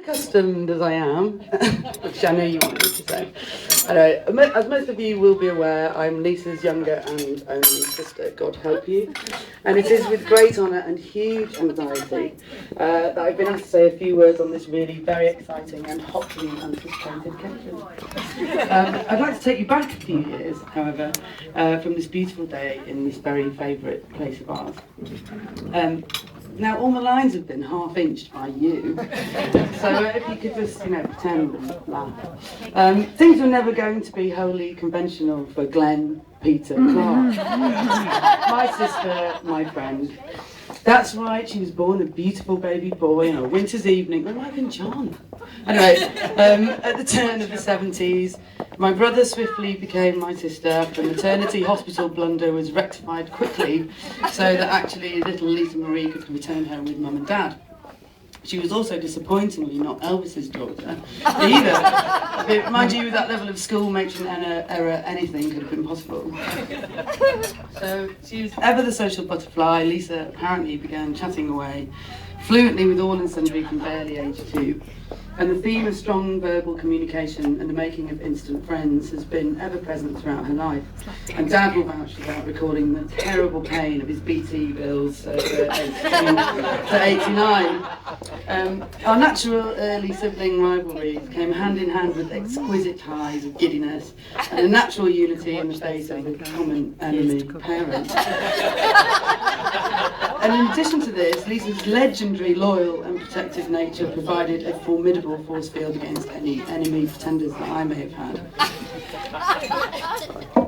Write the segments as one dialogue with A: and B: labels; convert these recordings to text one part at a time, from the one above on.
A: Accustomed as I am, which I know you wanted to say. Anyway, as most of you will be aware, I'm Lisa's younger and only sister, God help you. And it is with great honour and huge anxiety that I've been asked to say a few words on this really very exciting and hotly anticipated occasion. I'd like to take you back a few years, however, from this beautiful day in this very favourite place of ours. Now, all the lines have been half-inched by you, so if you could just, pretend and laugh. Things were never going to be wholly conventional for Glenn, Peter, Clark. My sister, my friend. That's right, she was born a beautiful baby boy on a winter's evening, like in John. Anyway, at the turn of the 70s, my brother swiftly became my sister. The maternity hospital blunder was rectified quickly so that actually little Lisa Marie could return home with Mum and Dad. She was also disappointingly not Elvis's daughter either. Mind you, with that level of school matron error, anything could have been possible. So she was ever the social butterfly. Lisa apparently began chatting away fluently with all and sundry from barely age 2. And the theme of strong verbal communication and the making of instant friends has been ever present throughout her life. And Dad will vouch for that, recalling the terrible pain of his BT bills to 89. Our natural early sibling rivalries came hand in hand with exquisite highs of giddiness and a natural unity in the face of the common enemy parent. And in addition to this, Lisa's legendary loyal and protective nature provided a formidable force field against any enemy pretenders that I may have had.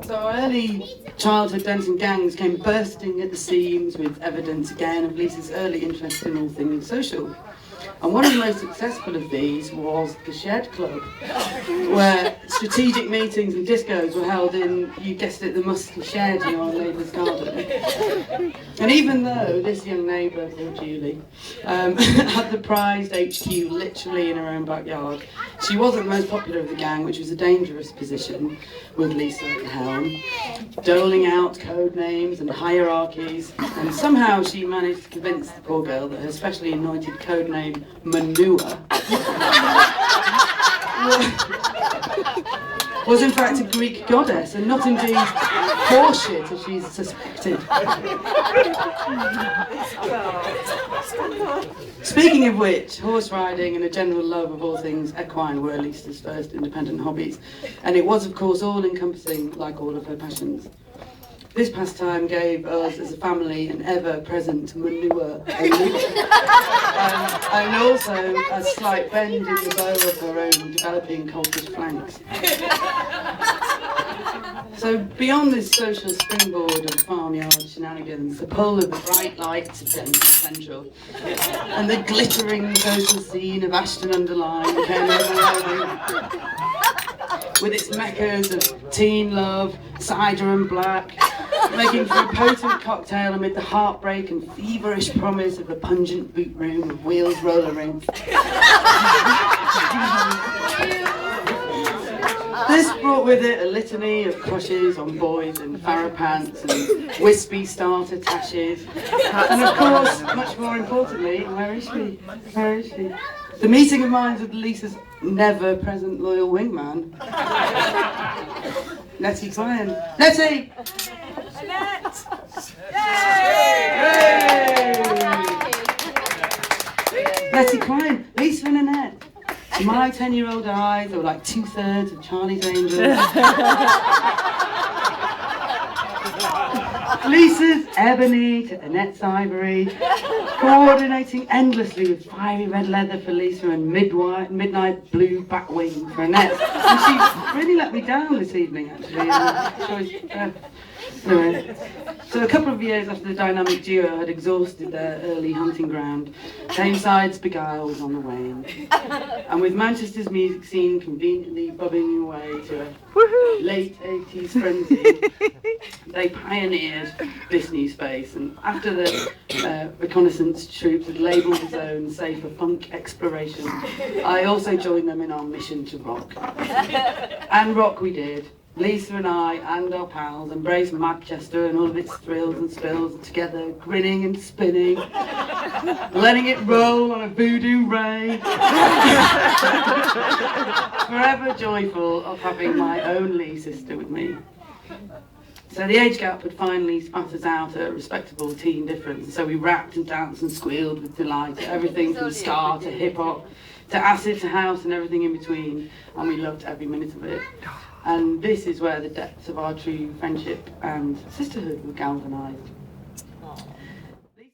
A: So our early childhood dens and gangs came bursting at the seams with evidence again of Lisa's early interest in all things social. And one of the most successful of these was the Shed Club, where strategic meetings and discos were held in, you guessed it, the musty shed in our neighbour's garden. And even though this young neighbour, called Julie, had the prized HQ literally in her own backyard, she wasn't the most popular of the gang, which was a dangerous position, with Lisa at the helm, doling out code names and hierarchies, and somehow she managed to convince the poor girl that her specially anointed code name, Manure, was in fact a Greek goddess, and not indeed horseshit as she's suspected. Speaking of which, horse riding and a general love of all things equine were Lisa's first independent hobbies, and it was of course all-encompassing like all of her passions. This pastime gave us as a family an ever-present manure and also a slight bend in the bow of her own developing cultish flanks. So beyond this social springboard of farmyard shenanigans, the pull of the bright lights of Denton Central and the glittering social scene of Ashton-under-Lyne came overwhelming, with its meccas of teen love, cider and black, making for a potent cocktail amid the heartbreak and feverish promise of a pungent boot room of wheels roller rinks. This brought with it a litany of crushes on boys in Farrah pants and wispy starter tashes. And of course, much more importantly, where is she? Where is she? The meeting of minds with Lisa's never-present loyal wingman, Nettie Klein. Nettie!
B: Annette!
A: Yay! Nettie Klein, Lisa and Annette. To my 10-year-old eyes, they were like 2/3 of Charlie's Angels. Lisa's ebony to Annette's ivory, coordinating endlessly with fiery red leather for Lisa and midnight blue back wing for Annette. And she really let me down this evening, actually. Anyway, so a couple of years after the dynamic duo had exhausted their early hunting ground, Tameside's beguile was on the wane. And with Manchester's music scene conveniently bubbling away to a late 80s frenzy, they pioneered this new space. And after the reconnaissance troops had labelled the zone safe for funk exploration, I also joined them in our mission to rock. And rock we did. Lisa and I and our pals embraced Manchester and all of its thrills and spills together, grinning and spinning, letting it roll on a voodoo ray. Forever joyful of having my only sister with me. So the age gap had finally spat us out a respectable teen difference. So we rapped and danced and squealed with delight, everything from ska to hip hop, to acid to house and everything in between. And we loved every minute of it. And this is where the depths of our true friendship and sisterhood were galvanised.